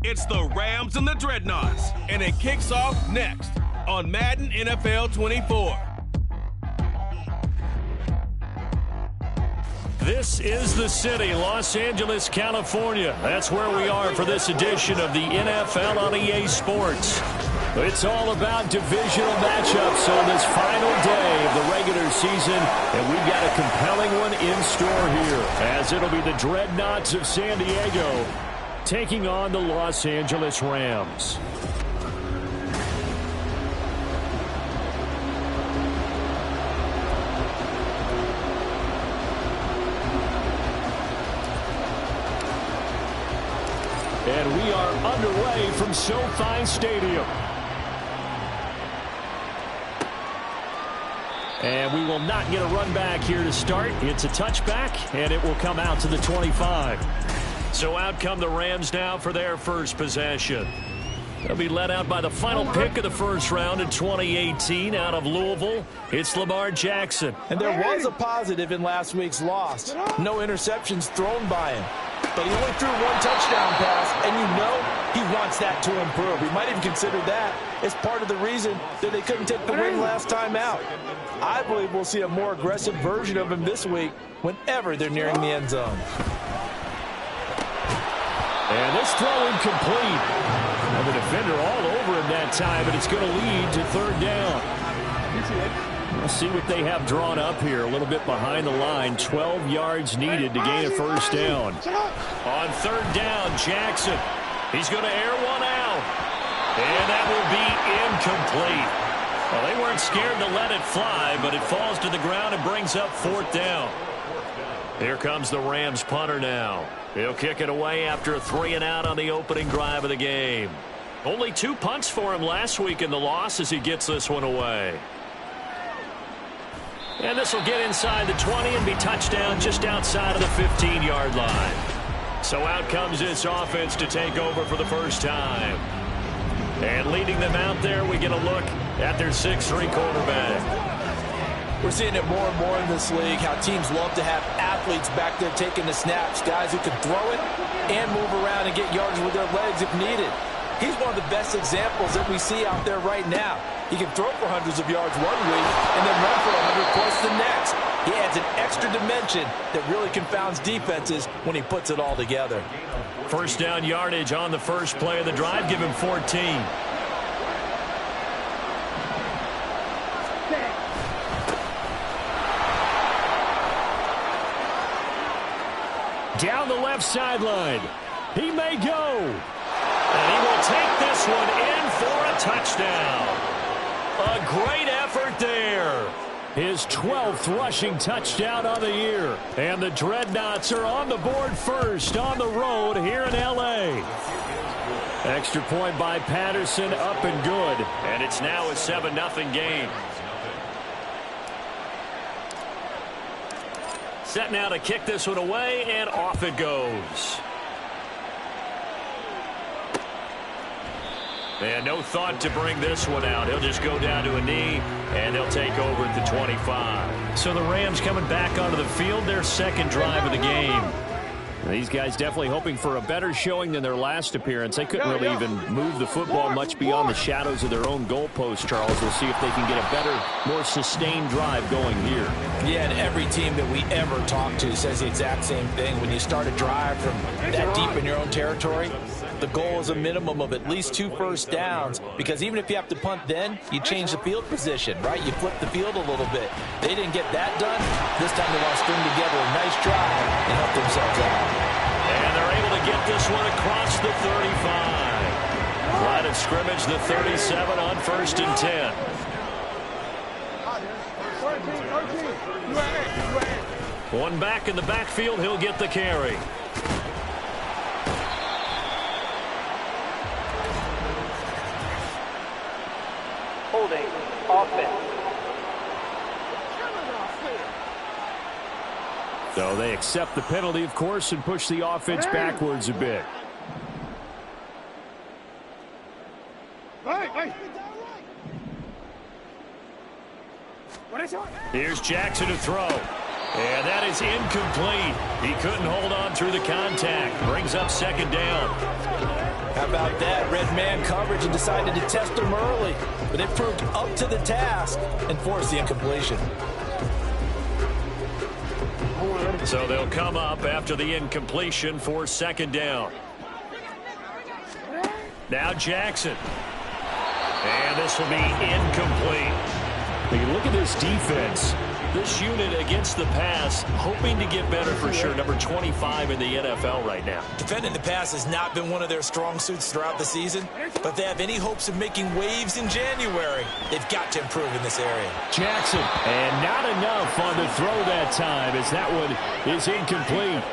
It's the Rams and the Dreadnoughts, and it kicks off next on Madden NFL 24. This is the city, Los Angeles, California. That's where we are for this edition of the NFL on EA Sports. It's all about divisional matchups on this final day of the regular season, and we've got a compelling one in store here, as it'll be the Dreadnoughts of San Diego taking on the Los Angeles Rams. And we are underway from SoFi Stadium. And we will not get a run back here to start. It's a touchback, and it will come out to the 25. So out come the Rams now for their first possession. They'll be led out by the final pick of the first round in 2018 out of Louisville. It's Lamar Jackson. And there was a positive in last week's loss. No interceptions thrown by him. But he only threw one touchdown pass, and you know he wants that to improve. We might even consider that as part of the reason that they couldn't take the win last time out. I believe we'll see a more aggressive version of him this week whenever they're nearing the end zone. And this throw incomplete. And the defender all over him that time, but it's going to lead to third down. We'll see what they have drawn up here. A little bit behind the line. 12 yards needed to gain a first down. On third down, Jackson. He's going to air one out. And that will be incomplete. Well, they weren't scared to let it fly, but it falls to the ground and brings up fourth down. Here comes the Rams punter now. He'll kick it away after a 3-and-out on the opening drive of the game. Only 2 punts for him last week in the loss as he gets this one away. And this will get inside the 20 and be touchdown just outside of the 15-yard line. So out comes this offense to take over for the first time. And leading them out there, we get a look at their 6'3" quarterback. We're seeing it more and more in this league, how teams love to have athletes back there taking the snaps, guys who can throw it and move around and get yards with their legs if needed. He's one of the best examples that we see out there right now. He can throw for hundreds of yards one week and then run for 100 plus the next. He adds an extra dimension that really confounds defenses when he puts it all together. First down yardage on the first play of the drive. Give him 14. Down the left sideline. He may go. And he will take this one in for a touchdown. A great effort there. His 12th rushing touchdown on the year. And the Dreadnoughts are on the board first on the road here in L.A. Extra point by Patterson, up and good. And it's now a 7-0 game. Set now to kick this one away, and off it goes. And no thought to bring this one out. He'll just go down to a knee, and they'll take over at the 25. So the Rams coming back onto the field, their second drive of the game. These guys definitely hoping for a better showing than their last appearance. They couldn't really even move the football much beyond the shadows of their own goalpost, Charles. We'll see if they can get a better, more sustained drive going here. Yeah, and every team that we ever talk to says the exact same thing. When you start a drive from that deep in your own territory, the goal is a minimum of at least 2 first downs, because even if you have to punt then, you change the field position, right? You flip the field a little bit. They didn't get that done. This time they want to string together a nice drive and help themselves out. And they're able to get this one across the 35. Line of scrimmage, the 37 on 1st and 10. One back in the backfield, he'll get the carry. Holding offense. So they accept the penalty, of course, and push the offense backwards a bit. Here's Jackson to throw. And that is incomplete. He couldn't hold on through the contact. Brings up second down. How about that? Red man coverage and decided to test him early. But it proved up to the task and forced the incompletion. So they'll come up after the incompletion for second down. Now Jackson. And this will be incomplete. You look at this defense. This unit against the pass, hoping to get better for sure. Number 25 in the NFL right now. Defending the pass has not been one of their strong suits throughout the season. But if they have any hopes of making waves in January, they've got to improve in this area. Jackson, and not enough on the throw that time as that one is incomplete.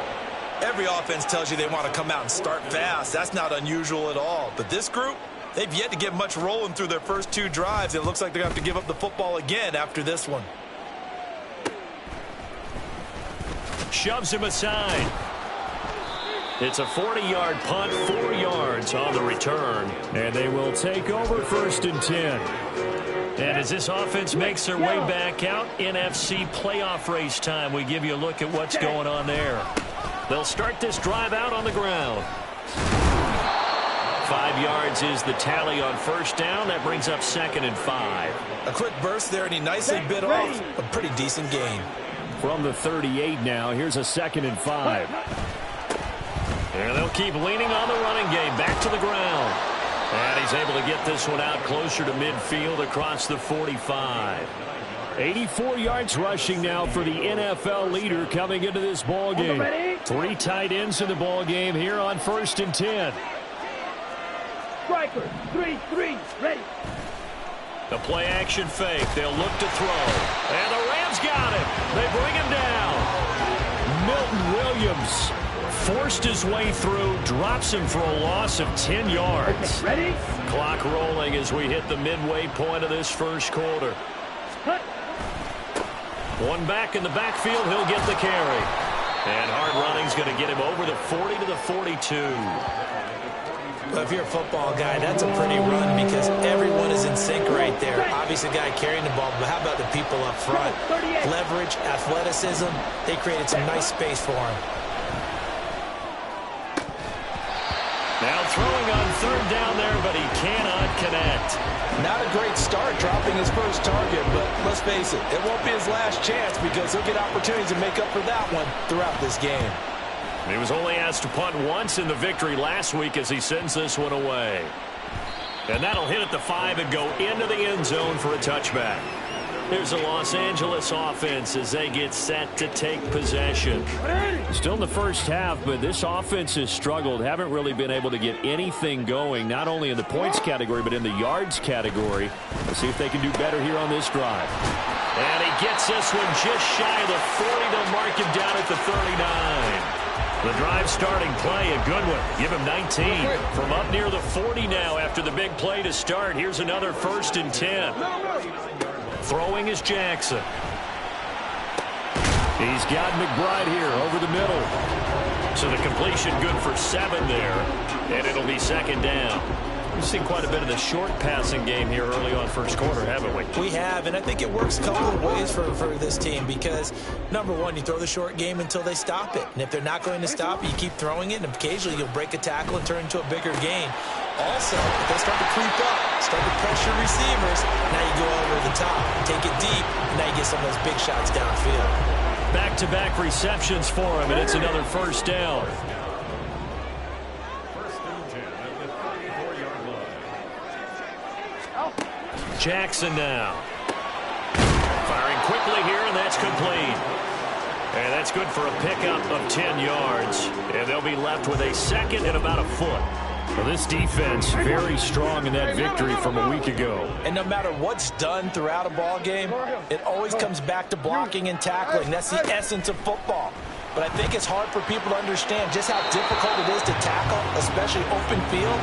Every offense tells you they want to come out and start fast. That's not unusual at all. But this group, they've yet to get much rolling through their first two drives. It looks like they're going to have to give up the football again after this one. Shoves him aside. It's a 40-yard punt, 4 yards on the return. And they will take over 1st and 10. And as this offense makes their way back out, NFC playoff race time, we give you a look at what's going on there. They'll start this drive out on the ground. 5 yards is the tally on first down. That brings up 2nd and 5. A quick burst there, and he nicely bit off a pretty decent gain. From the 38 now, here's a 2nd and 5. And they'll keep leaning on the running game. Back to the ground. And he's able to get this one out closer to midfield across the 45. 84 yards rushing now for the NFL leader coming into this ball game. 3 tight ends in the ball game here on 1st and 10. Striker, 3-3, ready. The play action fake. They'll look to throw. And the Rams got him. They bring him down. Milton Williams forced his way through, drops him for a loss of 10 yards. Okay, ready? Clock rolling as we hit the midway point of this first quarter. Cut. One back in the backfield. He'll get the carry. And hard running's going to get him over the 40 to the 42. Well, if you're a football guy, that's a pretty run because everyone is in sync right there. Obviously, the guy carrying the ball, but how about the people up front? Leverage, athleticism, they created some nice space for him. Now throwing on 3rd down there, but he cannot connect. Not a great start dropping his first target, but let's face it, it won't be his last chance because he'll get opportunities to make up for that one throughout this game. He was only asked to punt once in the victory last week as he sends this one away. And that'll hit at the 5 and go into the end zone for a touchback. There's the Los Angeles offense as they get set to take possession. Still in the first half, but this offense has struggled. Haven't really been able to get anything going, not only in the points category, but in the yards category. Let's see if they can do better here on this drive. And he gets this one just shy of the 40. They'll mark him down at the 39. The drive starting play, a good one. Give him 19. From up near the 40 now after the big play to start. Here's another 1st and 10. Throwing is Jackson. He's got McBride here over the middle. So the completion good for 7 there. And it'll be 2nd down. We've seen quite a bit of the short passing game here early on first quarter, haven't we? We have, and I think it works a couple of ways for this team because, number one, you throw the short game until they stop it. And if they're not going to stop it, you keep throwing it, and occasionally you'll break a tackle and turn it into a bigger gain. Also, if they start to creep up, start to pressure receivers, now you go over the top, take it deep, and now you get some of those big shots downfield. Back-to-back receptions for him, and it's another 1st down. Jackson now. Firing quickly here, and that's complete. And that's good for a pickup of 10 yards. And they'll be left with a 2nd and about a foot. Well, this defense very strong in that victory from a week ago. And no matter what's done throughout a ball game, it always comes back to blocking and tackling. That's the essence of football. But I think it's hard for people to understand just how difficult it is to tackle, especially open field.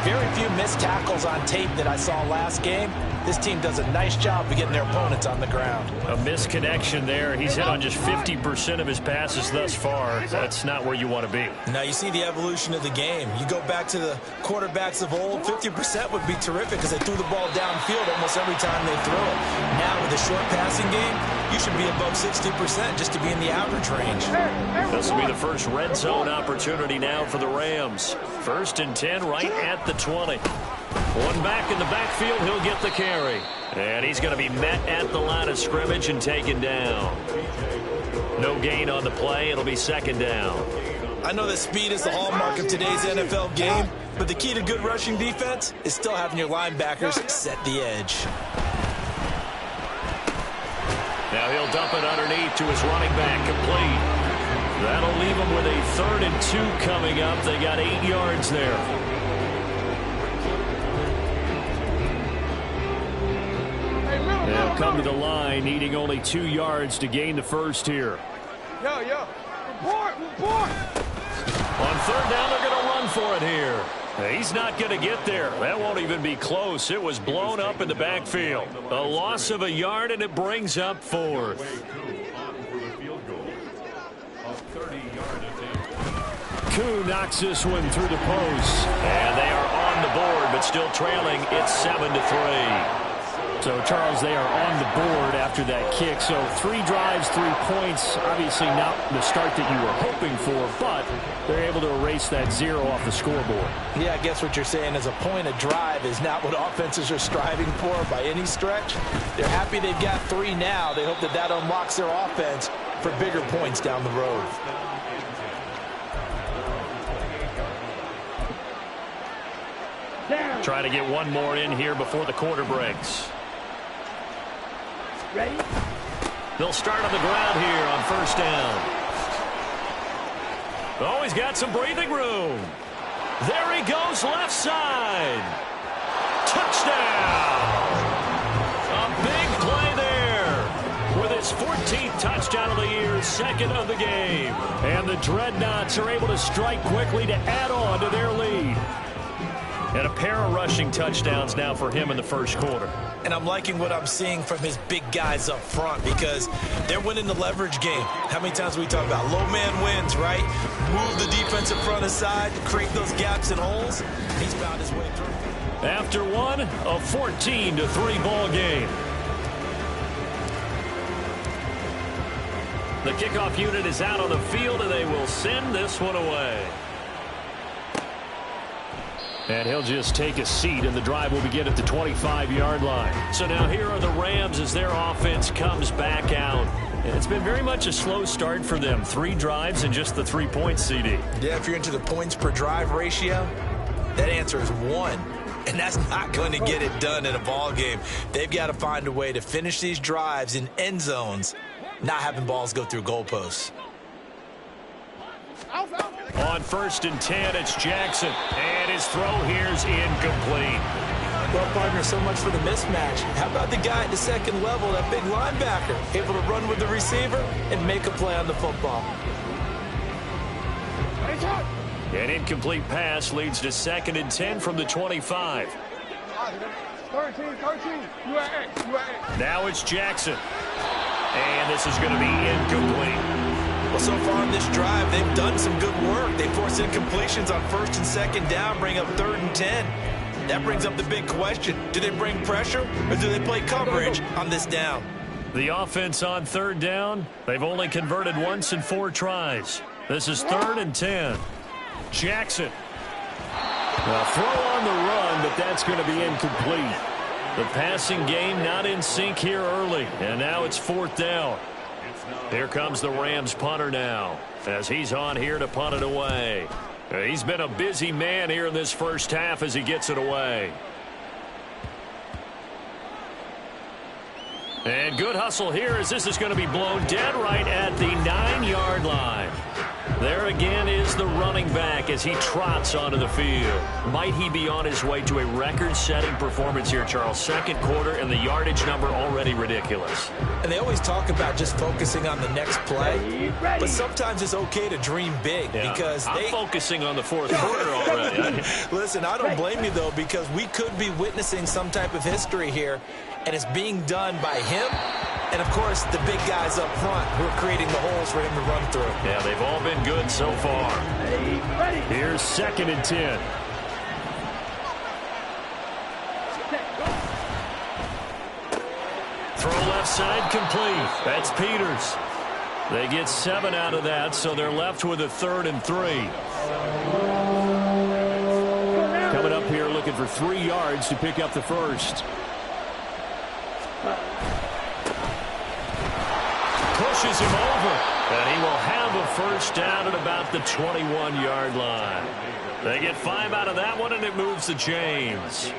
Very few missed tackles on tape that I saw last game. This team does a nice job of getting their opponents on the ground. A misconnection there. He's hit on just 50% of his passes thus far. That's not where you want to be. Now you see the evolution of the game. You go back to the quarterbacks of old, 50% would be terrific because they threw the ball downfield almost every time they threw it. Now with the short passing game, you should be above 60% just to be in the average range. This will be the first red zone opportunity now for the Rams. 1st and 10 right at the 20. One back in the backfield, he'll get the carry. And he's going to be met at the line of scrimmage and taken down. No gain on the play. It'll be 2nd down. I know that speed is the hallmark of today's NFL game, but the key to good rushing defense is still having your linebackers set the edge. Now he'll dump it underneath to his running back, complete. That'll leave him with a 3rd and 2 coming up. They got 8 yards there. They'll come to the line, needing only 2 yards to gain the first here. Report! On 3rd down, they're going to run for it here. He's not going to get there. That won't even be close. It was blown up in the backfield. A loss of a yard, and it brings up 4th. Koo knocks this one through the post. And they are on the board, but still trailing. It's 7-3. So, Charles, they are on the board after that kick. So 3 drives, 3 points. Obviously not the start that you were hoping for, but they're able to erase that 0 off the scoreboard. Yeah, I guess what you're saying is a point of drive is not what offenses are striving for by any stretch. They're happy they've got 3 now. They hope that that unlocks their offense for bigger points down the road. Try to get one more in here before the quarter breaks. Ready? They'll start on the ground here on 1st down. Oh, he's got some breathing room. There he goes, left side. Touchdown! A big play there with his 14th touchdown of the year, 2nd of the game. And the Dreadnoughts are able to strike quickly to add on to their lead. And a pair of rushing touchdowns now for him in the 1st quarter. And I'm liking what I'm seeing from his big guys up front because they're winning the leverage game. How many times we talk about low man wins, right? Move the defensive front aside, create those gaps and holes. He's found his way through. After one, a 14-3 ball game. The kickoff unit is out on the field, and they will send this one away. And he'll just take a seat, and the drive will begin at the 25-yard line. So now here are the Rams as their offense comes back out. And it's been very much a slow start for them. 3 drives and just the 3 points, CD. Yeah, if you're into the points per drive ratio, that answer is 1. And that's not going to get it done in a ball game. They've got to find a way to finish these drives in end zones, not having balls go through goalposts. On 1st and 10, it's Jackson. And his throw here's incomplete. Well, partner, so much for the mismatch. How about the guy at the 2nd level, that big linebacker, able to run with the receiver and make a play on the football? An incomplete pass leads to 2nd and 10 from the 25. 13. You are X. Now it's Jackson. And this is going to be incomplete. Well, so far in this drive, they've done some good work. They forced incompletions on 1st and 2nd down, bring up 3rd and 10. That brings up the big question. Do they bring pressure or do they play coverage on this down? The offense on 3rd down, they've only converted once in 4 tries. This is 3rd and 10. Jackson. A throw on the run, but that's going to be incomplete. The passing game not in sync here early, and now it's 4th down. Here comes the Rams punter now as he's on here to punt it away. He's been a busy man here in this first half as he gets it away. And good hustle here as this is going to be blown dead right at the 9-yard line. There again is the running back as he trots onto the field. Might he be on his way to a record-setting performance here, Charles? Second quarter, and the yardage number already ridiculous. And they always talk about just focusing on the next play, but sometimes it's okay to dream big because I'm focusing on the fourth quarter already. Listen, I don't blame you, though, because we could be witnessing some type of history here, and it's being done by him and, of course, the big guys up front who are creating the holes for him to run through. Yeah, they've all been good so far. Here's 2nd and 10. Throw left side complete. That's Peters. They get 7 out of that, so they're left with a 3rd and 3. Coming up here looking for 3 yards to pick up the first. Pushes him over, and he will have a first down at about the 21-yard line. They get 5 out of that one, and it moves the chains.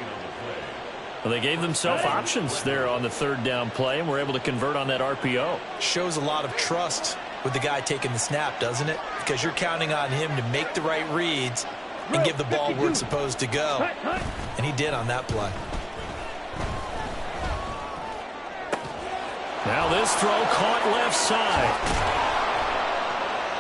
Well, they gave themselves options there on the 3rd down play, and were able to convert on that RPO. Shows a lot of trust with the guy taking the snap, doesn't it? Because you're counting on him to make the right reads and give the ball where it's supposed to go. And he did on that play. Now this throw caught left side.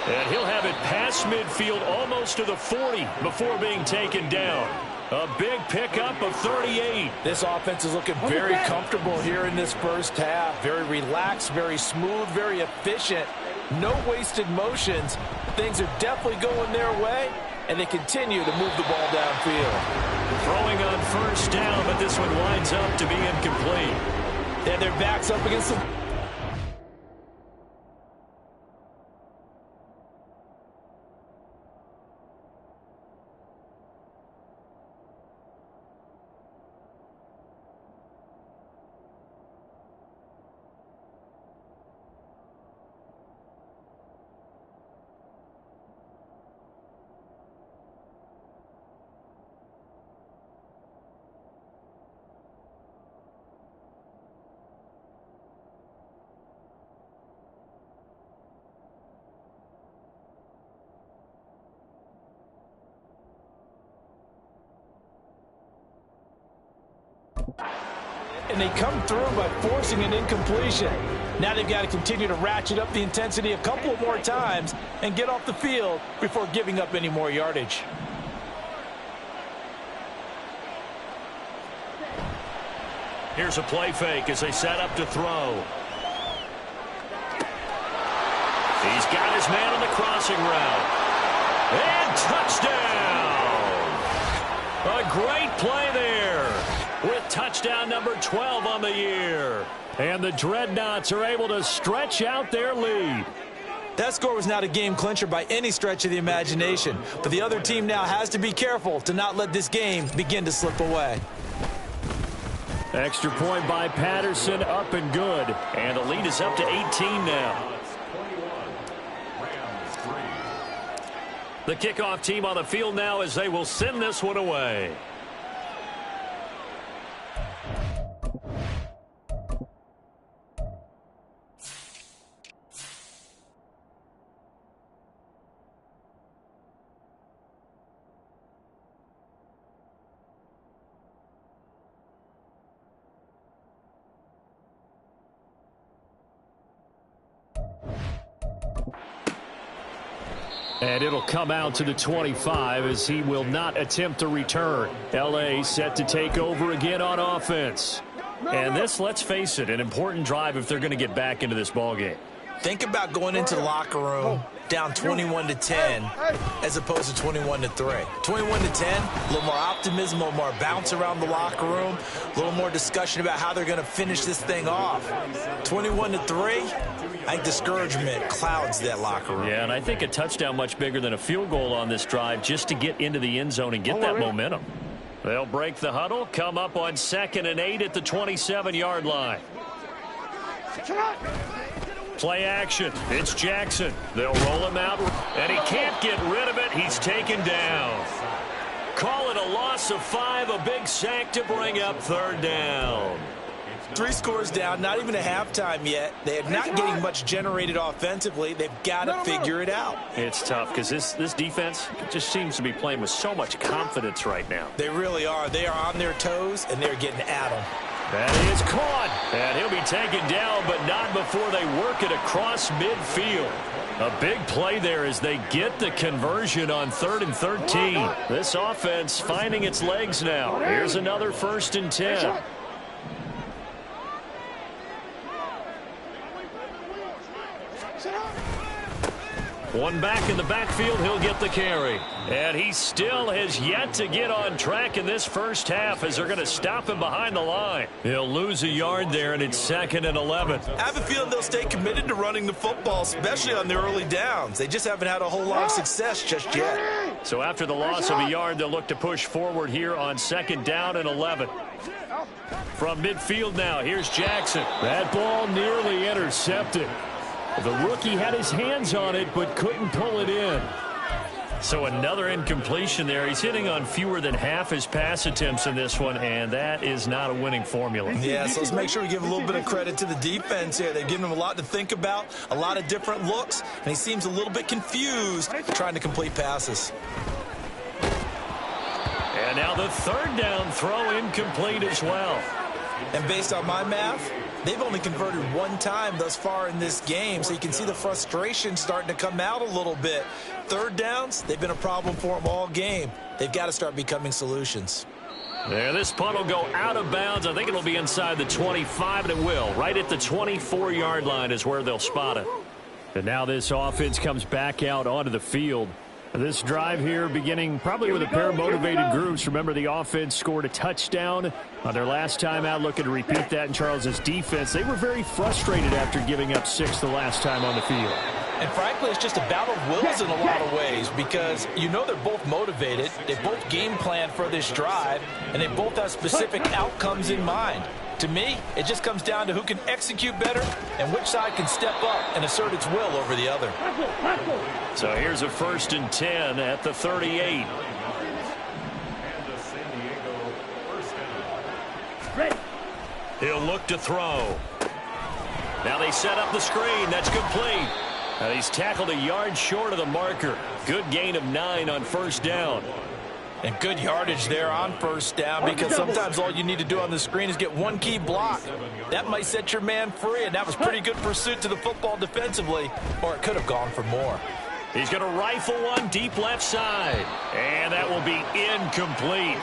And he'll have it past midfield almost to the 40 before being taken down. A big pickup of 38. This offense is looking very comfortable here in this first half. Very relaxed, very smooth, very efficient. No wasted motions. Things are definitely going their way, and they continue to move the ball downfield. Throwing on first down, but this one winds up to be incomplete. And their backs up against the... And they come through by forcing an incompletion. Now they've got to continue to ratchet up the intensity a couple more times and get off the field before giving up any more yardage. Here's a play fake as they set up to throw. He's got his man on the crossing route. And touchdown! A great play there, with touchdown number 12 on the year. And the Dreadnoughts are able to stretch out their lead. That score was not a game clincher by any stretch of the imagination, but the other team now has to be careful to not let this game begin to slip away. Extra point by Patterson, up and good. And the lead is up to 18 now. The kickoff team on the field now as they will send this one away. And it'll come out to the 25 as he will not attempt to return. L.A. set to take over again on offense. And this, let's face it, an important drive if they're going to get back into this ballgame. Think about going into the locker room down 21-10 as opposed to 21-3. 21-10, a little more optimism, a little more bounce around the locker room, a little more discussion about how they're going to finish this thing off. 21-3, I think discouragement clouds that locker room. Yeah, and I think a touchdown much bigger than a field goal on this drive just to get into the end zone and get that momentum. They'll break the huddle, come up on 2nd and 8 at the 27-yard line. Play action. It's Jackson. They'll roll him out, and he can't get rid of it. He's taken down. Call it a loss of 5, a big sack to bring up 3rd down. 3 scores down, not even a halftime yet. They're not getting much generated offensively. They've got to figure it out. It's tough because this defense just seems to be playing with so much confidence right now. They really are. They are on their toes, and they're getting at them. That is caught. And he'll be taken down, but not before they work it across midfield. A big play there as they get the conversion on 3rd and 13. This offense finding its legs now. Here's another 1st and 10. One back in the backfield, he'll get the carry. And he still has yet to get on track in this first half as they're going to stop him behind the line. He'll lose a yard there, and it's 2nd and 11. I have a feeling they'll stay committed to running the football, especially on their early downs. They just haven't had a whole lot of success just yet. So after the loss of a yard, they'll look to push forward here on 2nd down and 11. From midfield now, here's Jackson. That ball nearly intercepted. The rookie had his hands on it, but couldn't pull it in. So another incompletion there. He's hitting on fewer than half his pass attempts in this one, and that is not a winning formula. Yeah, so let's make sure we give a little bit of credit to the defense here. They've given him a lot to think about, a lot of different looks, and he seems a little bit confused trying to complete passes. And now the 3rd down throw incomplete as well. And based on my math, they've only converted 1 time thus far in this game, so you can see the frustration starting to come out a little bit. 3rd downs, they've been a problem for them all game. They've got to start becoming solutions. There, this punt will go out of bounds. I think it'll be inside the 25, and it will. Right at the 24-yard line is where they'll spot it. And now this offense comes back out onto the field. This drive here beginning probably with a pair of motivated groups. Remember, the offense scored a touchdown on their last time out. Looking to repeat that in Charles's defense. They were very frustrated after giving up 6 the last time on the field. And frankly, it's just a battle of wills in a lot of ways because you know they're both motivated. They both game plan for this drive, and they both have specific outcomes in mind. To me, it just comes down to who can execute better and which side can step up and assert its will over the other. So here's a 1st and 10 at the 38. He'll look to throw. Now they set up the screen. That's complete. And he's tackled a yard short of the marker. Good gain of 9 on 1st down. And good yardage there on 1st down because sometimes all you need to do on the screen is get 1 key block. That might set your man free, and that was pretty good pursuit to the football defensively, or it could have gone for more. He's going to rifle one deep left side, and that will be incomplete.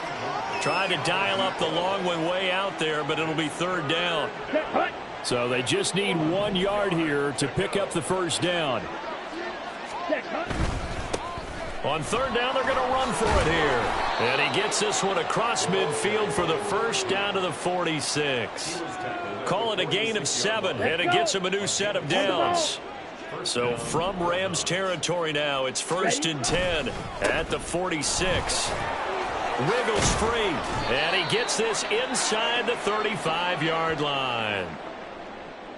Trying to dial up the long one way out there, but it'll be 3rd down. So they just need 1 yard here to pick up the 1st down. On 3rd down, they're going to run for it here. And he gets this one across midfield for the 1st down to the 46. Call it a gain of 7, and it gets him a new set of downs. So from Rams territory now, it's 1st and 10 at the 46. Wiggles free, and he gets this inside the 35-yard line.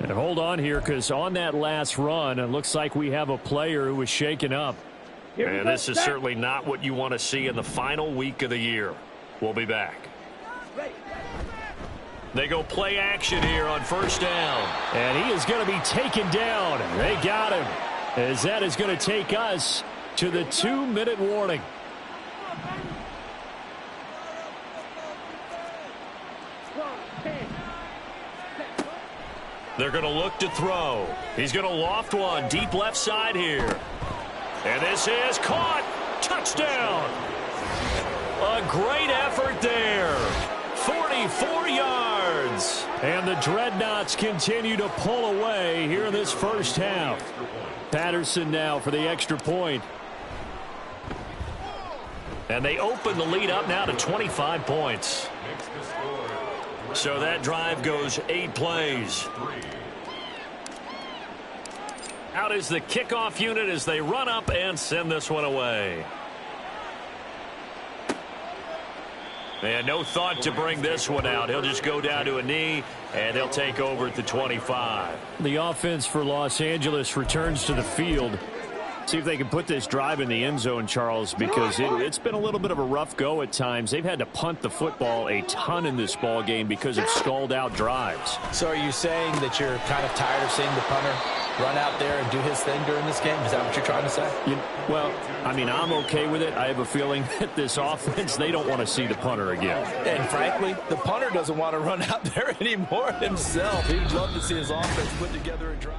And hold on here, because on that last run, it looks like we have a player who was shaken up. And this is certainly not what you want to see in the final week of the year. We'll be back. They go play action here on 1st down. And he is going to be taken down. They got him. As that is going to take us to the 2-minute warning. They're going to look to throw. He's going to loft one deep left side here. And this is caught. Touchdown. A great effort there. 44 yards. And the Dreadnoughts continue to pull away here in this first half. Patterson now for the extra point. And they open the lead up now to 25 points. So that drive goes 8 plays. Out is the kickoff unit as they run up and send this one away. They had no thought to bring this one out. He'll just go down to a knee, and they'll take over at the 25. The offense for Los Angeles returns to the field. See if they can put this drive in the end zone, Charles, because it's been a little bit of a rough go at times. They've had to punt the football a ton in this ball game because of stalled-out drives. So are you saying that you're kind of tired of seeing the punter run out there and do his thing during this game? Is that what you're trying to say? Well, I mean, I'm okay with it. I have a feeling that this offense, they don't want to see the punter again. And frankly, the punter doesn't want to run out there anymore himself. He'd love to see his offense put together a drive.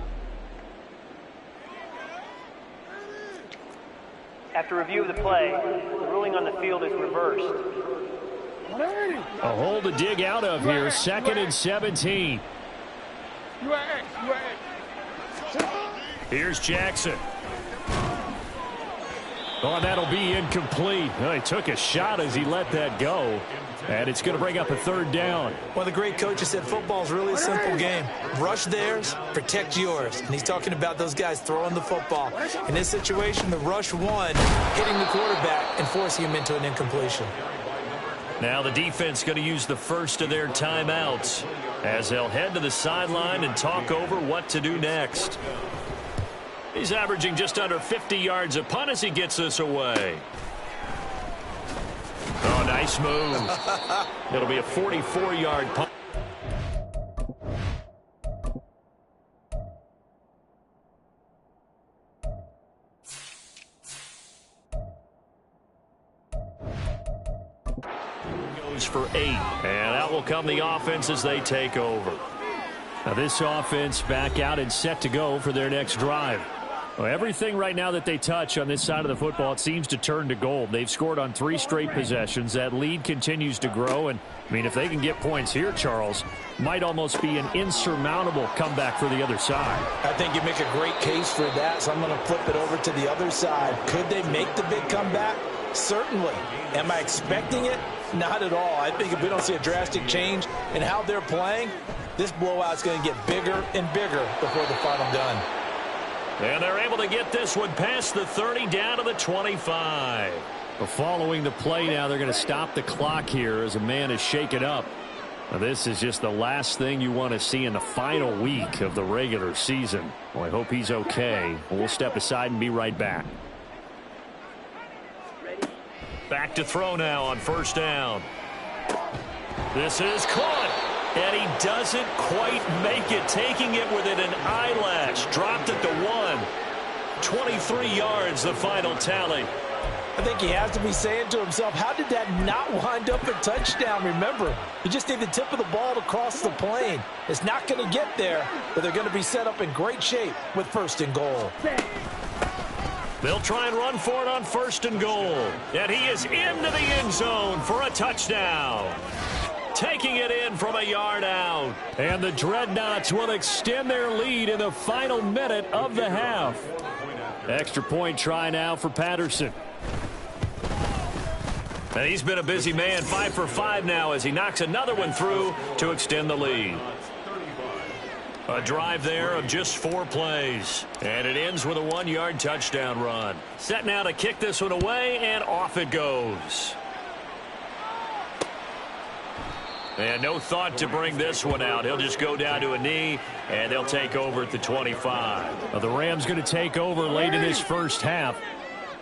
After review of the play, the ruling on the field is reversed. A hole to dig out of here, 2nd and 17. You at X, you at X. Here's Jackson. Oh, that'll be incomplete. Well, he took a shot as he let that go. And it's going to bring up a 3rd down. One of the great coaches said football's really a simple game. Rush theirs, protect yours. And he's talking about those guys throwing the football. In this situation, the rush won, hitting the quarterback and forcing him into an incompletion. Now the defense going to use the first of their timeouts as they'll head to the sideline and talk over what to do next. He's averaging just under 50 yards a punt as he gets this away. Oh, nice move. It'll be a 44-yard punt. Goes for 8, and out will come the offense as they take over. Now this offense back out and set to go for their next drive. Well, everything right now that they touch on this side of the football, it seems to turn to gold. They've scored on 3 straight possessions. That lead continues to grow. And, I mean, if they can get points here, Charles, might almost be an insurmountable comeback for the other side. I think you make a great case for that, so I'm going to flip it over to the other side. Could they make the big comeback? Certainly. Am I expecting it? Not at all. I think if we don't see a drastic change in how they're playing, this blowout's going to get bigger and bigger before the final gun. And they're able to get this one past the 30 down to the 25. Well, following the play now, they're going to stop the clock here as a man is shaken up. Now, this is just the last thing you want to see in the final week of the regular season. Well, I hope he's okay. We'll step aside and be right back. Back to throw now on 1st down. This is caught. And he doesn't quite make it, taking it within an eyelash. Dropped it to 1. 23 yards, the final tally. I think he has to be saying to himself, how did that not wind up a touchdown? Remember, you just need the tip of the ball to cross the plane. It's not going to get there, but they're going to be set up in great shape with 1st and goal. They'll try and run for it on 1st and goal. And he is into the end zone for a touchdown. Taking it in from a yard out. And the Dreadnoughts will extend their lead in the final minute of the half. Extra point try now for Patterson. And he's been a busy man, 5 for 5 now as he knocks another one through to extend the lead. A drive there of just 4 plays. And it ends with a 1-yard touchdown run. Set now to kick this one away, and off it goes. And no thought to bring this one out. He'll just go down to a knee, and they'll take over at the 25. Well, the Rams going to take over late in this first half.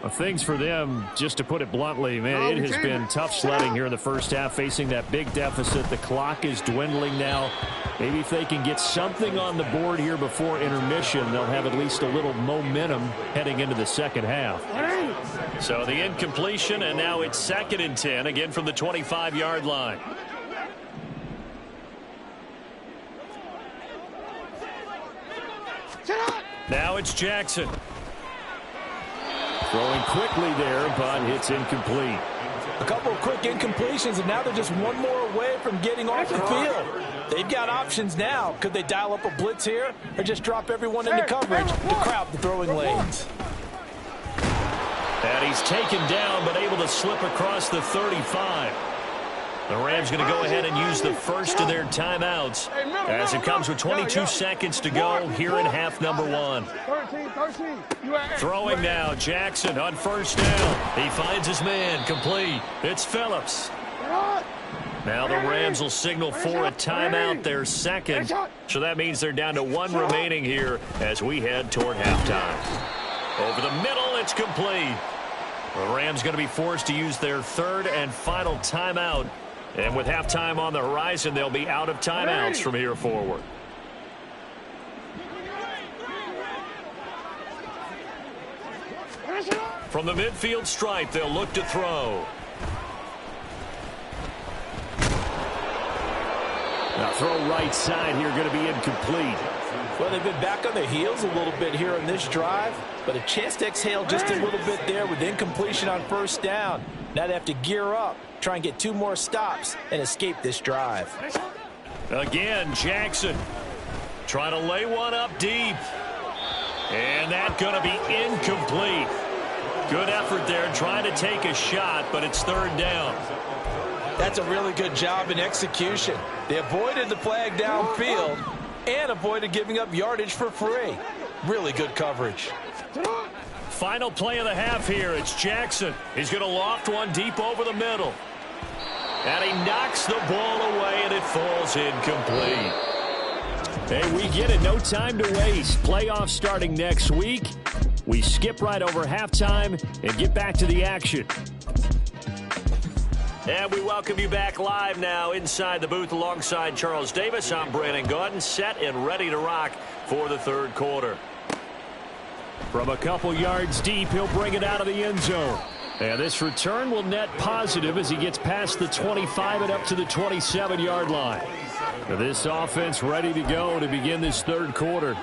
Well, things for them, just to put it bluntly, man, it has been tough sledding here in the first half, facing that big deficit. The clock is dwindling now. Maybe if they can get something on the board here before intermission, they'll have at least a little momentum heading into the second half. So the incompletion, and now it's 2nd and 10, again from the 25-yard line. Now it's Jackson. Throwing quickly there, but it's incomplete. A couple of quick incompletions, and now they're just one more away from getting off the field. They've got options now. Could they dial up a blitz here or just drop everyone into coverage to crowd the throwing lanes? And he's taken down, but able to slip across the 35. The Rams going to go ahead and use the first of their timeouts as it comes with 22 seconds to go here in half number 1. Throwing now, Jackson on 1st down. He finds his man, complete. It's Phillips. Now the Rams will signal for a timeout, their second. So that means they're down to 1 remaining here as we head toward halftime. Over the middle, it's complete. The Rams going to be forced to use their third and final timeout. And with halftime on the horizon, they'll be out of timeouts from here forward. From the midfield stripe, they'll look to throw. Now throw right side here, going to be incomplete. Well, they've been back on their heels a little bit here in this drive, but a chance to exhale just a little bit there with incompletion on first down. Now they have to gear up, try and get 2 more stops, and escape this drive. Again, Jackson trying to lay one up deep. And that's going to be incomplete. Good effort there, trying to take a shot, but it's third down. That's a really good job in execution. They avoided the flag downfield and avoided giving up yardage for free. Really good coverage. Final play of the half here. It's Jackson. He's going to loft one deep over the middle. And he knocks the ball away, and it falls incomplete. Hey, we get it. No time to waste. Playoffs starting next week. We skip right over halftime and get back to the action. And we welcome you back live now inside the booth alongside Charles Davis. I'm Brandon Gaudin, set and ready to rock for the third quarter. From a couple yards deep, he'll bring it out of the end zone. And this return will net positive as he gets past the 25 and up to the 27-yard line. Now this offense ready to go to begin this third quarter.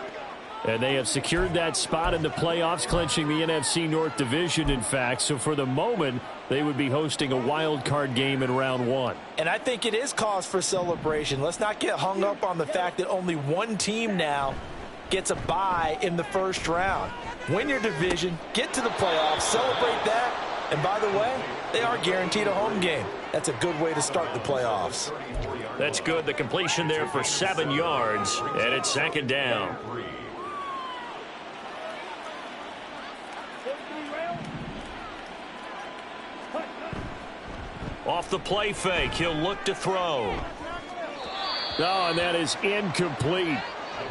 And they have secured that spot in the playoffs, clinching the NFC North Division, in fact. So for the moment, they would be hosting a wild card game in round 1. And I think it is cause for celebration. Let's not get hung up on the fact that only one team now gets a bye in the first round. Win your division, get to the playoffs, celebrate that. And by the way, they are guaranteed a home game. That's a good way to start the playoffs. That's good. The completion there for 7 yards, and it's second down. Off the play fake, he'll look to throw. Oh, and that is incomplete.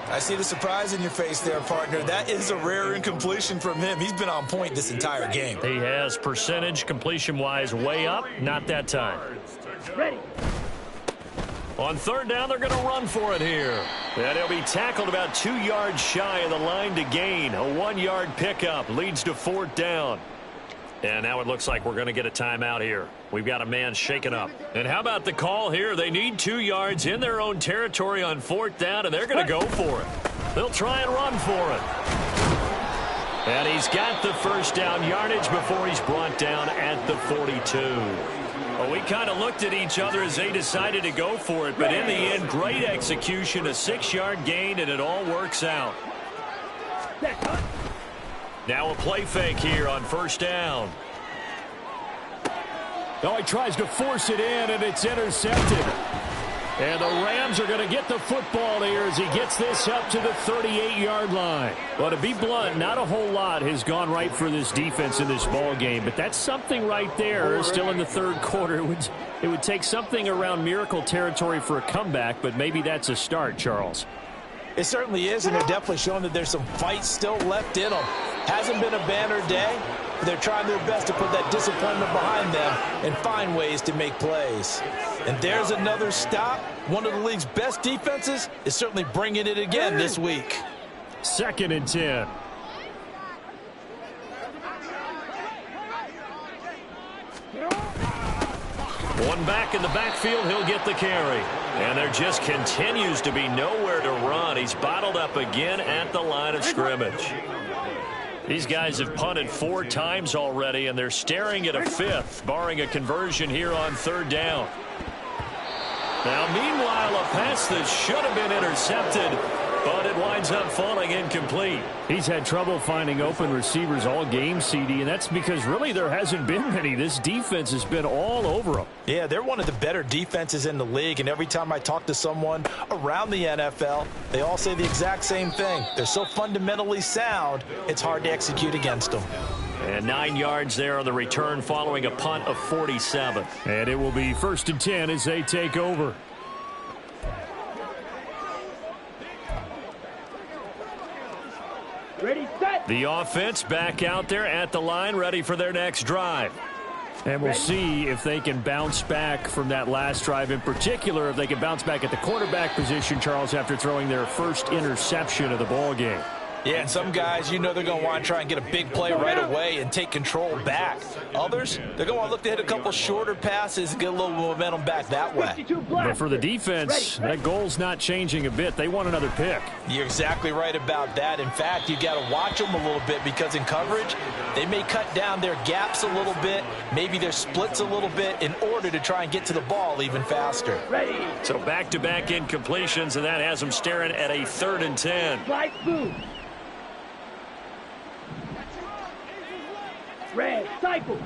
I see the surprise in your face there, partner. That is a rare incompletion from him. He's been on point this entire game. He has percentage completion-wise way up. Not that time. Ready. On third down, they're going to run for it here. And he'll be tackled about 2 yards shy of the line to gain. A 1-yard pickup leads to fourth down. And now it looks like we're going to get a timeout here. We've got a man shaken up. And how about the call here? They need 2 yards in their own territory on fourth down, and they're going to go for it. They'll try and run for it. And he's got the first down yardage before he's brought down at the 42. Well, we kind of looked at each other as they decided to go for it, but in the end, great execution, a 6-yard gain, and it all works out. Now a play fake here on first down. Oh, he tries to force it in, and it's intercepted. And the Rams are going to get the football here as he gets this up to the 38-yard line. Well, to be blunt, not a whole lot has gone right for this defense in this ball game, but that's something right there. Still in the third quarter, it would take something around miracle territory for a comeback, but maybe that's a start, Charles. It certainly is, and they're definitely showing that there's some fight still left in them. Hasn't been a banner day, but they're trying their best to put that disappointment behind them and find ways to make plays. And there's another stop. One of the league's best defenses is certainly bringing it again this week. 2nd and 10. One back in the backfield, he'll get the carry. And there just continues to be nowhere to run. He's bottled up again at the line of scrimmage. These guys have punted 4 times already, and they're staring at a 5th, barring a conversion here on third down. Now, meanwhile, a pass that should have been intercepted, but it winds up falling incomplete. He's had trouble finding open receivers all game, CD, and that's because really there hasn't been many. This defense has been all over them. Yeah, they're one of the better defenses in the league, and every time I talk to someone around the NFL, they all say the exact same thing. They're so fundamentally sound, it's hard to execute against them. And 9 yards there on the return following a punt of 47. And it will be 1st and 10 as they take over. Ready, set. The offense back out there at the line, ready for their next drive. And we'll see if they can bounce back from that last drive. In particular, if they can bounce back at the quarterback position, Charles, after throwing their first interception of the ball game. Yeah, and some guys, you know they're going to want to try and get a big play right away and take control back. Others, they're going to want to look to hit a couple shorter passes and get a little momentum back that way. But for the defense, that goal's not changing a bit. They want another pick. You're exactly right about that. In fact, you got to watch them a little bit because in coverage, they may cut down their gaps a little bit, maybe their splits a little bit in order to try and get to the ball even faster. So back-to-back incompletions, and that has them staring at a 3rd and 10. Red, cycle.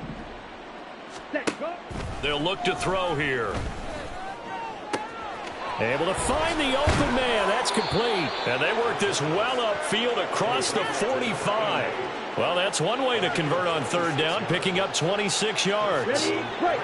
They'll look to throw here. Able to find the open man. That's complete. And they work this well upfield across the 45. Well, that's one way to convert on 3rd down, picking up 26 yards. Ready, break.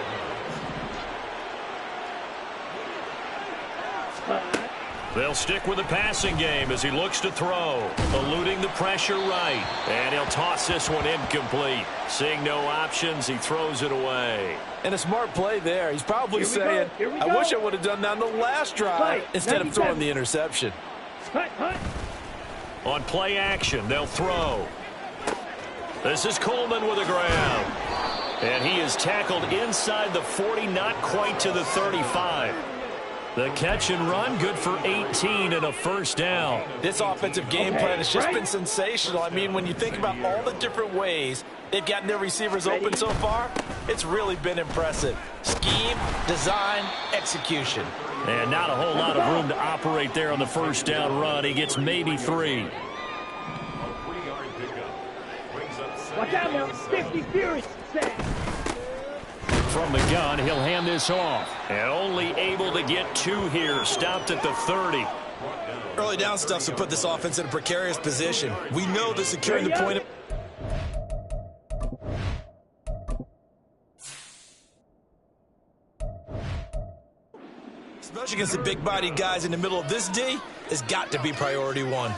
They'll stick with the passing game as he looks to throw. Eluding the pressure right. And he'll toss this one incomplete. Seeing no options, he throws it away. And a smart play there. He's probably saying, I wish I would have done that on the last drive instead of throwing the interception. On play action, they'll throw. This is Coleman with a grab. And he is tackled inside the 40, not quite to the 35. The catch and run, good for 18 and a 1st down. This offensive game plan has just been sensational. I mean, when you think about all the different ways they've gotten their receivers open so far, it's really been impressive. Scheme, design, execution. And not a whole lot of room to operate there on the 1st down run. He gets maybe 3. Watch out now. 50 Fury. From the gun, he'll hand this off. And only able to get 2 here. Stopped at the 30. Early down stuff to put this offense in a precarious position. We know that securing the point. Especially against the big-bodied guys in the middle of this D, has got to be priority 1.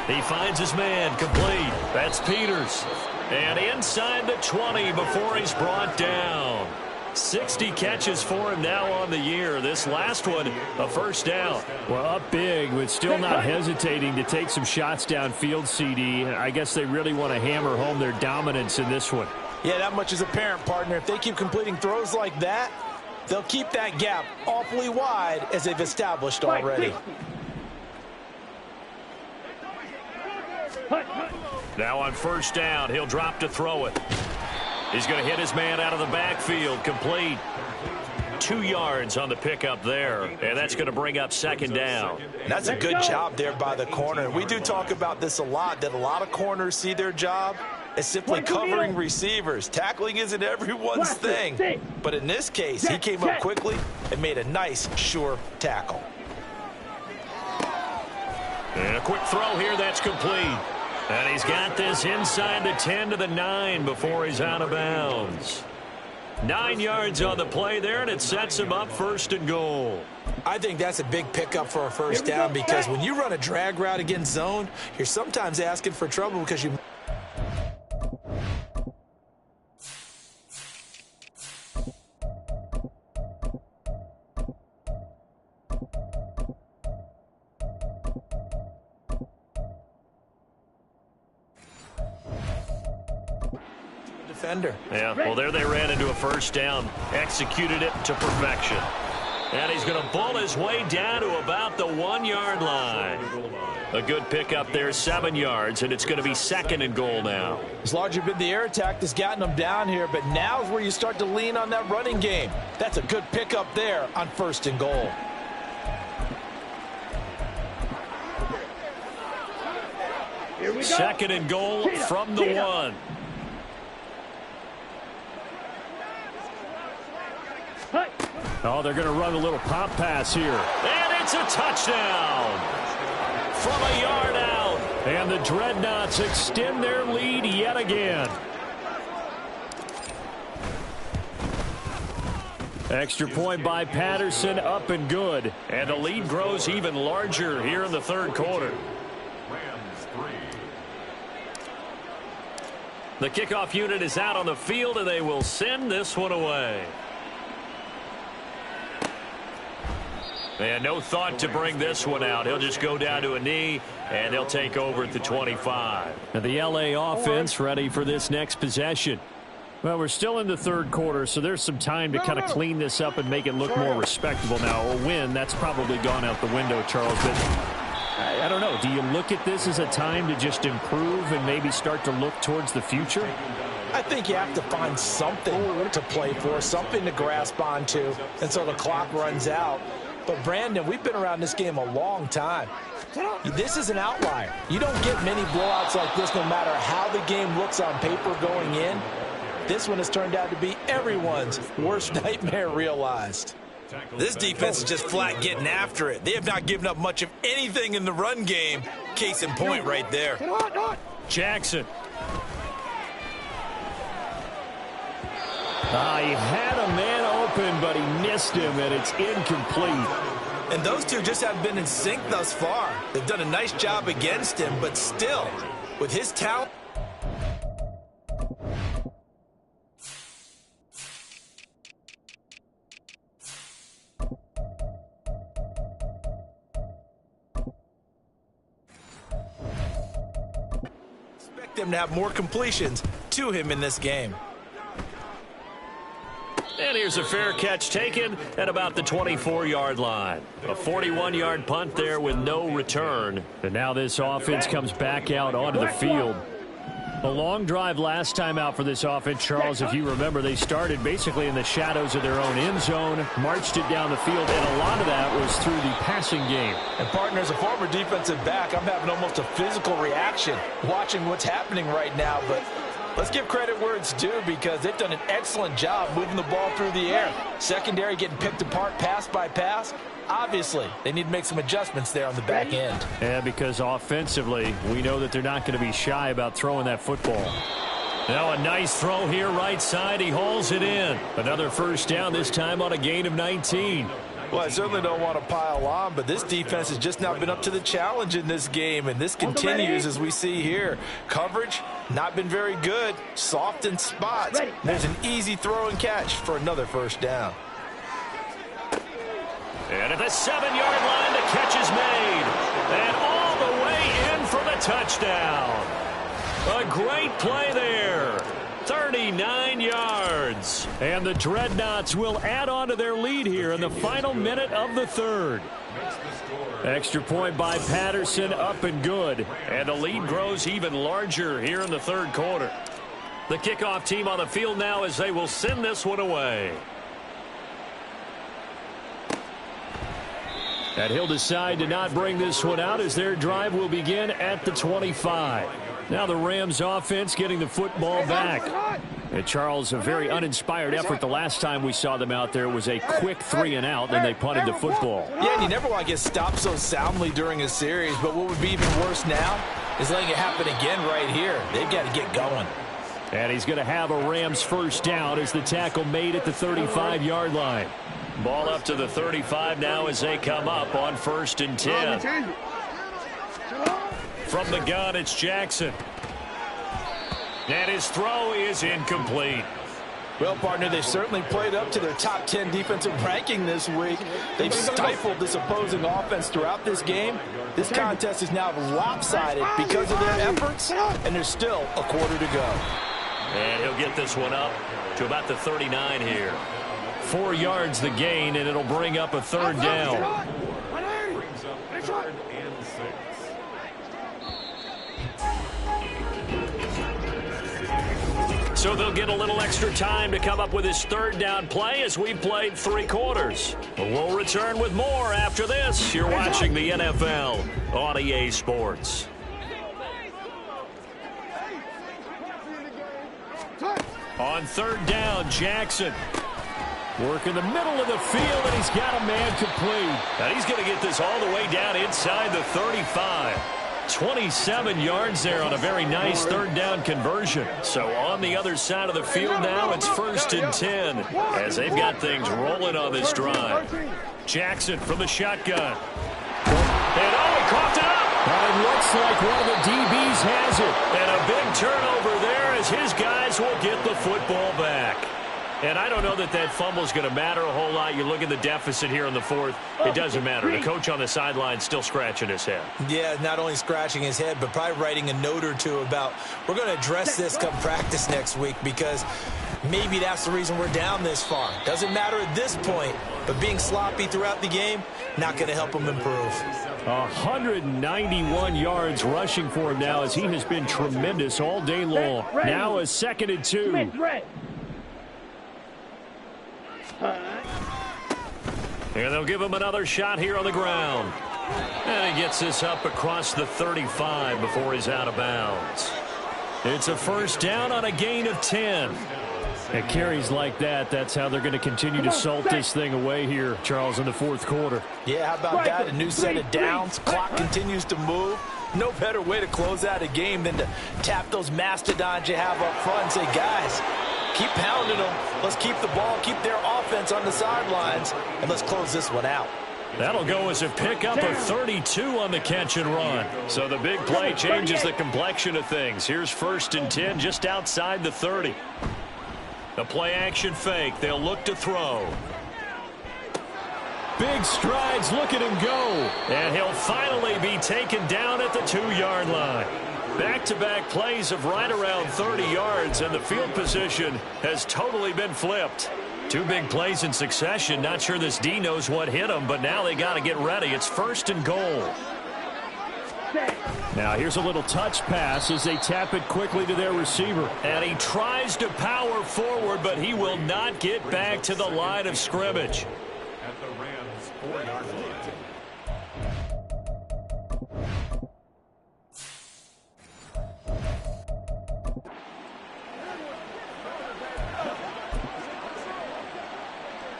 He finds his man, complete. That's Peters. And inside the 20 before he's brought down. 60 catches for him now on the year. This last one, a 1st down. Well, up big, but still not hesitating to take some shots downfield, CD. I guess they really want to hammer home their dominance in this one. Yeah, that much is apparent, partner. If they keep completing throws like that, they'll keep that gap awfully wide as they've established already. Now on 1st down, he'll drop to throw it. He's going to hit his man out of the backfield, complete. 2 yards on the pickup there, and that's going to bring up 2nd down. That's a good job there by the corner. We do talk about this a lot, that a lot of corners see their job as simply covering receivers. Tackling isn't everyone's thing. But in this case, he came up quickly and made a nice, sure tackle. And a quick throw here, that's complete. And he's got this inside the 10 to the 9 before he's out of bounds. 9 yards on the play there, and it sets him up 1st and goal. I think that's a big pickup for a 1st down because when you run a drag route against zone, you're sometimes asking for trouble because you... defender. Yeah, well, there they ran into a 1st down, executed it to perfection. And he's going to bull his way down to about the 1-yard line. A good pickup there, 7 yards, and it's going to be 2nd and goal now. It's largely been the air attack that's gotten them down here, but now's where you start to lean on that running game. That's a good pickup there on 1st and goal. Here we go. 2nd and goal from the 1. Oh, they're going to run a little pop pass here. And it's a touchdown from a yard out. And the Dreadnoughts extend their lead yet again. Extra point by Patterson, up and good. And the lead grows even larger here in the 3rd quarter. The kickoff unit is out on the field, and they will send this one away. They had no thought to bring this one out. He'll just go down to a knee, and they'll take over at the 25. Now the LA offense ready for this next possession. Well, we're still in the third quarter, so there's some time to kind of clean this up and make it look more respectable now. A win, that's probably gone out the window, Charles. But I don't know. Do you look at this as a time to just improve and maybe start to look towards the future? I think you have to find something to play for, something to grasp onto until the clock runs out. But, Brandon, we've been around this game a long time. This is an outlier. You don't get many blowouts like this no matter how the game looks on paper going in. This one has turned out to be everyone's worst nightmare realized. This defense is just flat getting after it. They have not given up much of anything in the run game. Case in point right there. Jackson. He had a man open, but he missed him, and it's incomplete. And those two just haven't been in sync thus far. They've done a nice job against him, but still, with his talent. Expect them to have more completions to him in this game. And here's a fair catch taken at about the 24-yard line. A 41-yard punt there with no return. And now this offense comes back out onto the field. A long drive last time out for this offense, Charles. If you remember, they started basically in the shadows of their own end zone, marched it down the field, and a lot of that was through the passing game. And, partner, as a former defensive back, I'm having almost a physical reaction watching what's happening right now. But let's give credit where it's due because they've done an excellent job moving the ball through the air. Secondary getting picked apart pass by pass. Obviously, they need to make some adjustments there on the back end. Yeah, because offensively, we know that they're not going to be shy about throwing that football. Now a nice throw here right side. He hauls it in. Another first down, this time on a gain of 19. Well, I certainly don't want to pile on, but this defense has just not been up to the challenge in this game, and this continues as we see here. Coverage, not been very good. Soft in spots. There's an easy throw and catch for another first down. And at the 7-yard line, the catch is made. And all the way in for the touchdown. A great play there. 39 yards. And the Dreadnoughts will add on to their lead here in the final minute of the third. Extra point by Patterson, up and good. And the lead grows even larger here in the third quarter. The kickoff team on the field now as they will send this one away. And he'll decide to not bring this one out as their drive will begin at the 25. Now the Rams offense getting the football back. And Charles, a very uninspired effort the last time we saw them out there was a quick 3-and-out, then they punted the football. Yeah, and you never want to get stopped so soundly during a series, but what would be even worse now is letting it happen again right here. They've got to get going. And he's going to have a Rams first down as the tackle made at the 35-yard line. Ball up to the 35 now as they come up on 1st and 10. From the gun, it's Jackson. And his throw is incomplete. Well, partner, they've certainly played up to their top 10 defensive ranking this week. They've stifled this opposing offense throughout this game. This contest is now lopsided because of their efforts, and there's still a quarter to go. And he'll get this one up to about the 39 here. 4 yards the gain, and it'll bring up a third down. So they'll get a little extra time to come up with his third down play as we played 3 quarters. We'll return with more after this. You're watching the NFL on EA Sports. On 3rd down, Jackson. Work in the middle of the field, and he's got a man complete. And he's going to get this all the way down inside the 35. 27 yards there on a very nice 3rd down conversion. So on the other side of the field now, it's 1st and 10 as they've got things rolling on this drive. Jackson from the shotgun. And he coughed it up. It looks like one of the DBs has it. And a big turnover there as his guys will get the football back. And I don't know that that fumble is going to matter a whole lot. You look at the deficit here in the fourth. It doesn't matter. The coach on the sideline still scratching his head. Yeah, not only scratching his head, but probably writing a note or two about we're going to address this come practice next week because maybe that's the reason we're down this far. Doesn't matter at this point, but being sloppy throughout the game, not going to help him improve. 191 yards rushing for him now as he has been tremendous all day long. Now a 2nd and 2. And they'll give him another shot here on the ground. And he gets this up across the 35 before he's out of bounds. It's a first down on a gain of 10. And carries like that, that's how they're going to continue to salt this thing away here, Charles, in the fourth quarter. Yeah, how about that? A new set of downs. Clock continues to move. No better way to close out a game than to tap those mastodons you have up front and say, guys, keep pounding them. Let's keep the ball, keep their offense on the sidelines, and let's close this one out. That'll go as a pickup of 32 on the catch and run. So the big play changes the complexion of things. Here's 1st and 10 just outside the 30. The play action fake. They'll look to throw. Big strides. Look at him go. And he'll finally be taken down at the 2-yard line. Back-to-back plays of right around 30 yards, and the field position has totally been flipped. 2 big plays in succession. Not sure this D knows what hit him, but now they got to get ready. It's 1st and goal. Now here's a little touch pass as they tap it quickly to their receiver. And he tries to power forward, but he will not get back to the line of scrimmage. At the Rams' 4-yard line.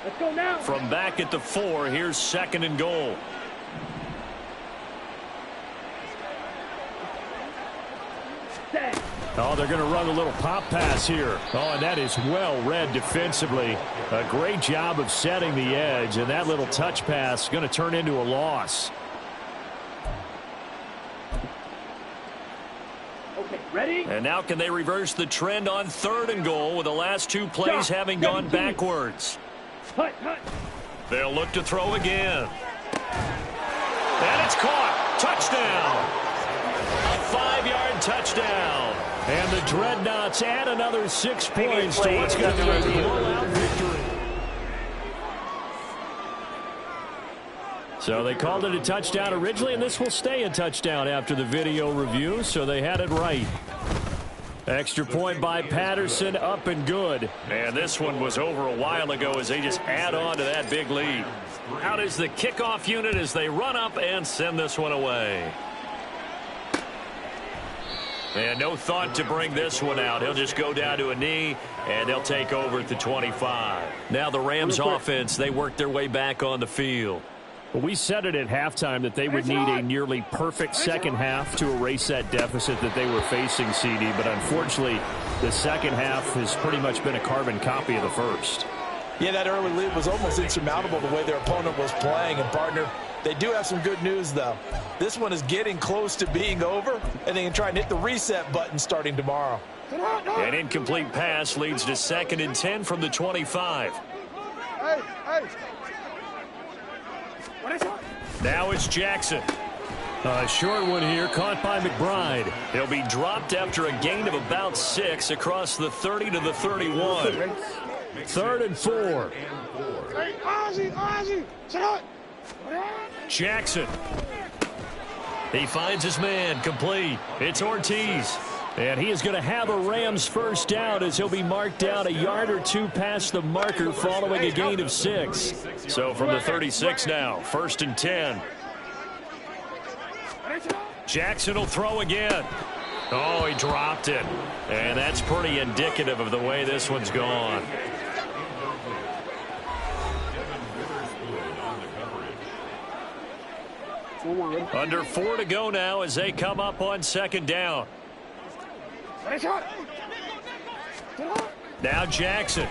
Let's go now. From back at the 4, here's 2nd and goal. Oh, they're going to run a little pop pass here. Oh, and that is well read defensively. A great job of setting the edge, and that little touch pass is going to turn into a loss. Okay, ready? And now can they reverse the trend on 3rd and goal with the last 2 plays having gone backwards? They'll look to throw again. And it's caught. Touchdown. A 5-yard touchdown. And the Dreadnoughts add another 6 points to what's going to be a blowout victory. So they called it a touchdown originally, and this will stay a touchdown after the video review, so they had it right. Extra point by Patterson, up and good. And this one was over a while ago as they just add on to that big lead. Out is the kickoff unit as they run up and send this one away. And no thought to bring this one out. He'll just go down to a knee, and they'll take over at the 25. Now the Rams offense, they work their way back on the field. Well, we said it at halftime that they would need a nearly perfect second half to erase that deficit that they were facing, CD. But unfortunately, the second half has pretty much been a carbon copy of the first. Yeah, that early lead was almost insurmountable the way their opponent was playing. And, partner, they do have some good news, though. This one is getting close to being over, and they can try and hit the reset button starting tomorrow. An incomplete pass leads to 2nd and 10 from the 25. Now it's Jackson. A short one here, caught by McBride. He'll be dropped after a gain of about 6 across the 30 to the 31. 3rd and 4. Jackson. He finds his man, complete. It's Ortiz. And he is going to have a Rams first down as he'll be marked down a yard or 2 past the marker following a gain of 6. So from the 36 now, 1st and 10. Jackson will throw again. Oh, he dropped it. And that's pretty indicative of the way this one's gone. Under 4 to go now as they come up on 2nd down. Now Jackson.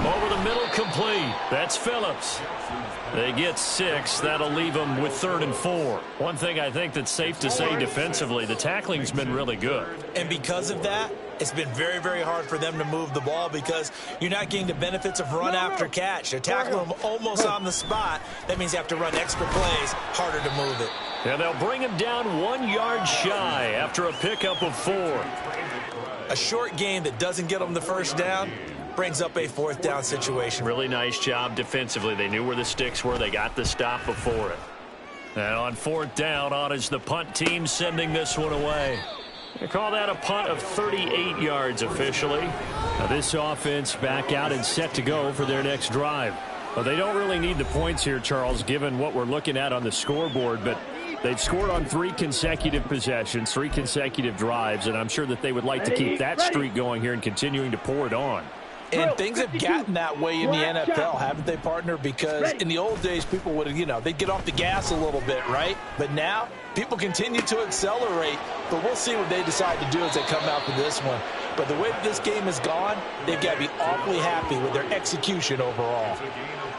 Over the middle, complete. That's Phillips. They get 6. That'll leave them with 3rd and 4. One thing I think that's safe to say defensively, the tackling's been really good. And because of that, It's been very, very hard for them to move the ball because you're not getting the benefits of run after catch. They're tackling them almost on the spot. That means you have to run extra plays, harder to move it. And they'll bring him down 1 yard shy after a pickup of 4. A short game that doesn't get them the first down brings up a 4th down situation. Really nice job defensively. They knew where the sticks were. They got the stop before it. And on 4th down, on is the punt team sending this one away. They call that a punt of 38 yards officially. Now this offense back out and set to go for their next drive. Well, they don't really need the points here, Charles, given what we're looking at on the scoreboard, but they've scored on 3 consecutive possessions, 3 consecutive drives, and I'm sure that they would like to keep that streak going here and continuing to pour it on. And things have gotten that way in the NFL, haven't they, partner? Because in the old days, people would, they'd get off the gas a little bit, right? But now, people continue to accelerate. But we'll see what they decide to do as they come out for this one. But the way that this game has gone, they've got to be awfully happy with their execution overall.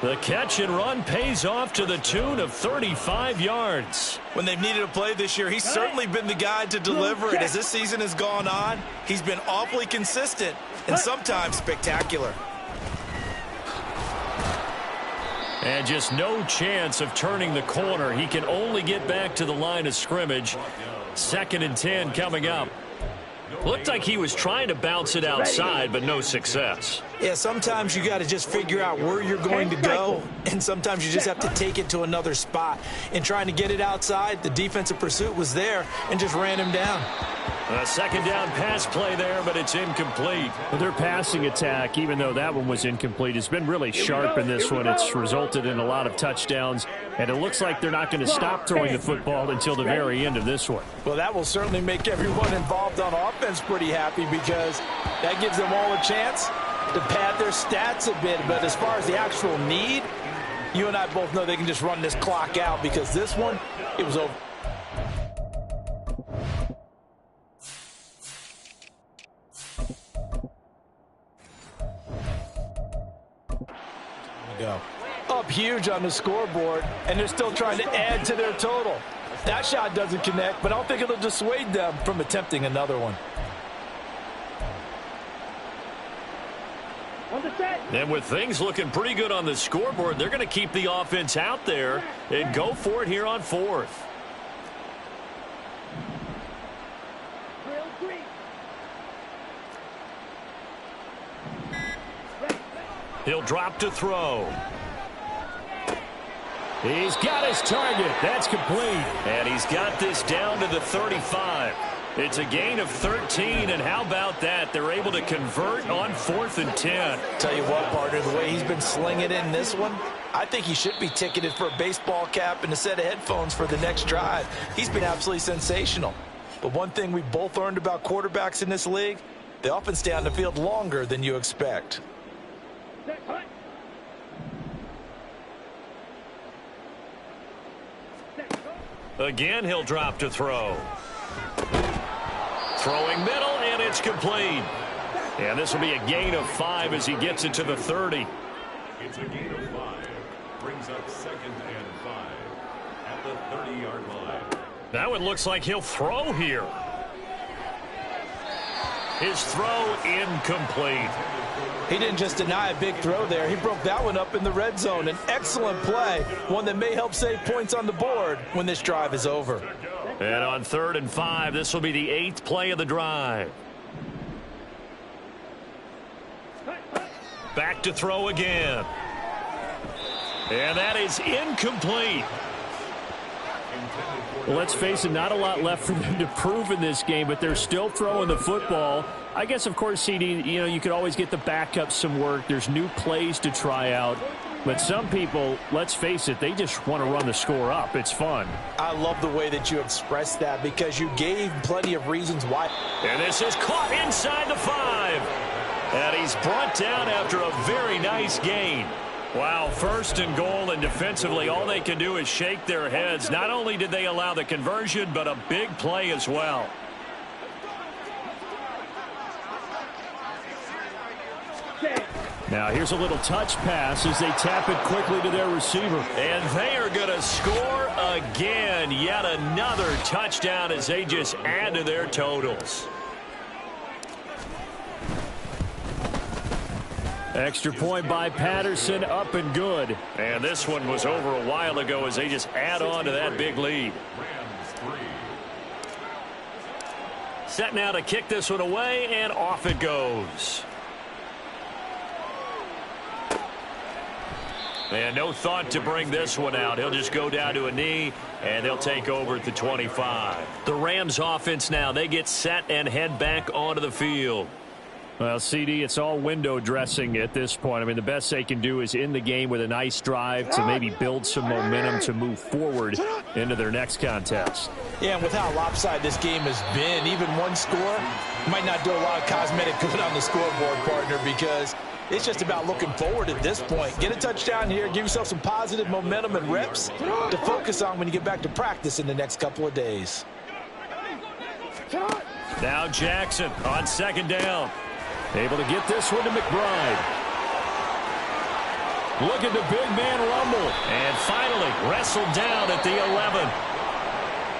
The catch and run pays off to the tune of 35 yards. When they've needed a play this year, he's certainly been the guy to deliver it. As this season has gone on, he's been awfully consistent and sometimes spectacular. And just no chance of turning the corner. He can only get back to the line of scrimmage. 2nd and 10 coming up. Looked like he was trying to bounce it outside, but no success. Yeah, sometimes you got to just figure out where you're going to go, and sometimes you just have to take it to another spot. In trying to get it outside, the defensive pursuit was there and just ran him down. A 2nd down pass play there, but it's incomplete. Well, their passing attack, even though that one was incomplete, has been really sharp in this one. It's resulted in a lot of touchdowns, and it looks like they're not going to stop throwing the football until the very end of this one. Well, that will certainly make everyone involved on offense pretty happy because that gives them all a chance to pad their stats a bit. But as far as the actual need, you and I both know they can just run this clock out because this one, it was over. Go. Up huge on the scoreboard, and they're still trying to add to their total. That shot doesn't connect, but I don't think it'll dissuade them from attempting another one. And with things looking pretty good on the scoreboard, they're going to keep the offense out there and go for it here on 4th. He'll drop to throw. He's got his target. That's complete. And he's got this down to the 35. It's a gain of 13, and how about that? They're able to convert on 4th and 10. Tell you what, partner, the way he's been slinging in this one, I think he should be ticketed for a baseball cap and a set of headphones for the next drive. He's been absolutely sensational. But one thing we both learned about quarterbacks in this league, they often stay on the field longer than you expect. Again, he'll drop to throw. Throwing middle, and it's complete. And this will be a gain of 5 as he gets it to the 30. It's a gain of 5. Brings up 2nd and 5 at the 30-yard line. Now it looks like he'll throw here. His throw incomplete. He didn't just deny a big throw there. He broke that one up in the red zone. An excellent play, one that may help save points on the board when this drive is over. And on 3rd and 5, this will be the 8th play of the drive. Back to throw again. And that is incomplete. Well, let's face it, not a lot left for them to prove in this game, but they're still throwing the football. I guess, of course, CD, you could always get the backup some work. There's new plays to try out. But some people, let's face it, they just want to run the score up. It's fun. I love the way that you expressed that because you gave plenty of reasons why. And this is caught inside the 5. And he's brought down after a very nice gain. Wow, 1st and goal, and defensively all they can do is shake their heads. Not only did they allow the conversion, but a big play as well. Now here's a little touch pass as they tap it quickly to their receiver. And they are going to score again. Yet another touchdown as they just add to their totals. Extra point by Patterson, up and good. And this one was over a while ago as they just add on to that big lead. Set now to kick this one away, and off it goes. And no thought to bring this one out. He'll just go down to a knee, and they'll take over at the 25. The Rams offense now, they get set and head back onto the field. Well, CD, it's all window dressing at this point. I mean, the best they can do is end the game with a nice drive to maybe build some momentum to move forward into their next contest. Yeah, and with how lopsided this game has been, even one score might not do a lot of cosmetic good on the scoreboard, partner, because it's just about looking forward at this point. Get a touchdown here, give yourself some positive momentum and reps to focus on when you get back to practice in the next couple of days. Now Jackson on second down. Able to get this one to McBride. Look at the big man rumble. And finally wrestled down at the 11.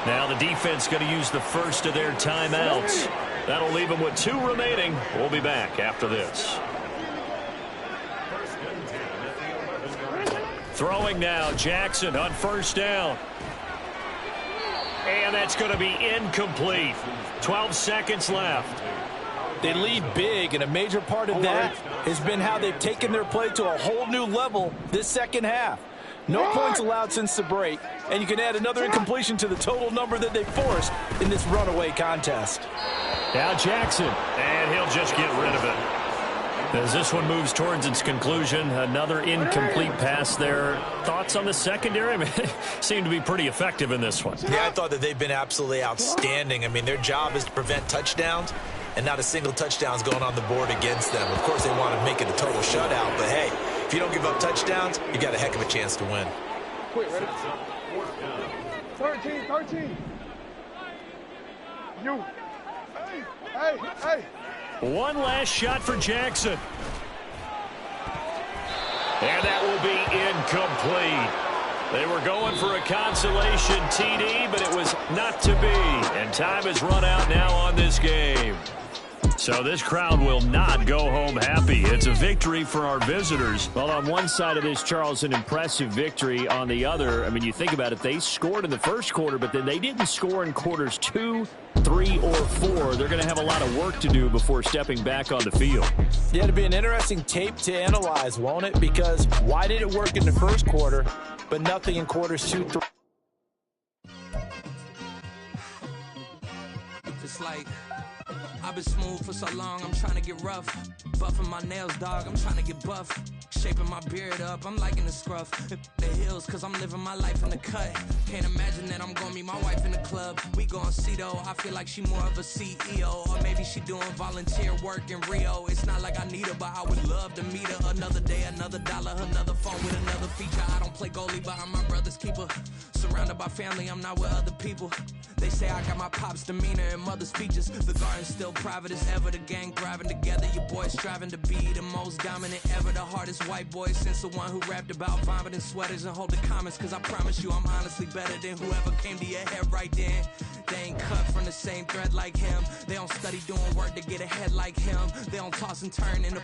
Now the defense going to use the first of their timeouts. That'll leave them with 2 remaining. We'll be back after this. Throwing now, Jackson on first down. And that's going to be incomplete. 12 seconds left. They lead big, and a major part of that has been how they've taken their play to a whole new level this second half. No points allowed since the break, and you can add another incompletion to the total number that they forced in this runaway contest. Now Jackson, and he'll just get rid of it. As this one moves towards its conclusion, another incomplete pass there. Thoughts on the secondary? I mean, seem to be pretty effective in this one. Yeah, I thought that they've been absolutely outstanding. I mean, their job is to prevent touchdowns, and not a single touchdown's going on the board against them. Of course, they want to make it a total shutout, but hey, if you don't give up touchdowns, you got a heck of a chance to win. Quick, ready? 13. You. Hey. One last shot for Jackson. And that will be incomplete. They were going for a consolation TD, but it was not to be. And time has run out now on this game. So this crowd will not go home happy. It's a victory for our visitors. Well, on one side of this, Charles, an impressive victory. On the other, I mean, you think about it, they scored in the first quarter, but then they didn't score in quarters 2, 3, or 4. They're going to have a lot of work to do before stepping back on the field. Yeah, it'll be an interesting tape to analyze, won't it? Because why did it work in the first quarter, but nothing in quarters 2, 3? It's like I've been smooth for so long, I'm trying to get rough. Buffing my nails, dog, I'm trying to get buff. Shaping my beard up, I'm liking the scruff. The hills, cause I'm living my life in the cut. Can't imagine that I'm gonna meet my wife in the club. We gon' see though, I feel like she more of a CEO. Or maybe she doing volunteer work in Rio. It's not like I need her, but I would love to meet her. Another day, another dollar, another phone with another feature. I don't play goalie, but I'm my brother's keeper. Surrounded by family, I'm not with other people. They say I got my pop's demeanor and mother's features. The garden's still private as ever. The gang thriving together. Your boys striving to be the most dominant ever. The hardest white boy since the one who rapped about vomiting sweaters and hold the comments. Cause I promise you I'm honestly better than whoever came to your head right then. They ain't cut from the same thread like him. They don't study doing work to get ahead like him. They don't toss and turn in the